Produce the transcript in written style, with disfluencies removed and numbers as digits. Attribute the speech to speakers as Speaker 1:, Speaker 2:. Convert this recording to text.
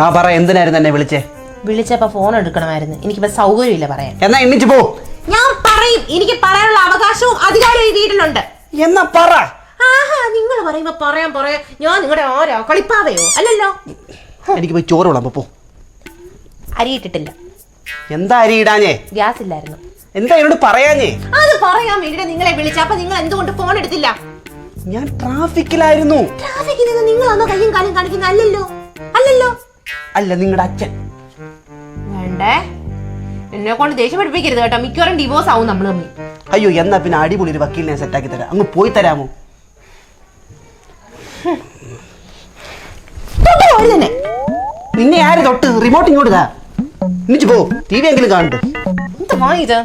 Speaker 1: ആ പറ, എന്തിനായിരുന്നു എന്നെ വിളിച്ചേ?
Speaker 2: വിളിച്ചപ്പോ ഫോൺ എടുക്കണമായിരുന്നു. എനിക്കിപ്പോ സൗകര്യമില്ല പറയാൻ.
Speaker 1: എന്നാ എണ്ണിച്ചു പോ.
Speaker 2: ഞാൻ പറയും, എനിക്ക് പറയാനുള്ള അവകാശവും അധികാരവും ഈ വീട്ടിലുണ്ട്.
Speaker 1: എന്നാ പറ.
Speaker 2: ആഹാ, നിങ്ങൾ പറയുമ്പോ പറയാൻ ഞാൻ നിങ്ങളുടെ ആരോ കളിപ്പാവയോ? അല്ലല്ലോ.
Speaker 1: എനിക്ക് പോയി ചോറ് വിളമ്പോ പോ.
Speaker 2: അരി ഇട്ടിട്ടില്ല.
Speaker 1: എന്താ അരി ഇടാഞ്ഞേ?
Speaker 2: ഗ്യാസ് ഇല്ലായിരുന്നു.
Speaker 1: എന്താ എന്നോട് പറയാഞ്ഞേ?
Speaker 2: അത് പറയാൻ വേണ്ടിട്ട് നിങ്ങളെ വിളിച്ച. അപ്പൊ നിങ്ങൾ എന്തുകൊണ്ട് ഫോൺ എടുത്തില്ല?
Speaker 1: ഞാൻ ട്രാഫിക്കിലായിരുന്നു.
Speaker 2: ട്രാഫിക്കിൽ നിന്ന് നിങ്ങളാണോ കയ്യും കാലും കാണിക്കുന്ന? അല്ലല്ലോ. അല്ലല്ലോ.
Speaker 1: അല്ല, നിങ്ങളുടെ അച്ഛൻ.
Speaker 2: വേണ്ടേ, എന്നെ കൊണ്ട് ദേഷ്യം പഠിപ്പിക്കരുത് കേട്ടോ. മിക്കവാറും ഡിവോഴ്സ് ആവും നമ്മൾ തമ്മിൽ.
Speaker 1: അയ്യോ, എന്നാ പിന്നെ അടിപൊളി ഒരു വക്കീലിനെ സെറ്റാക്കി തരാം. അങ്ങ് പോയി തരാമോ?
Speaker 2: തന്നെ
Speaker 1: നിന്നെ ആര് തൊട്ട്? റിമോട്ട് ഇങ്ങോട്ട് താ. എന്നിട്ട് പോ. ടി വി എങ്കിലും കാണട്ടെ.
Speaker 2: എന്താ ഇത്?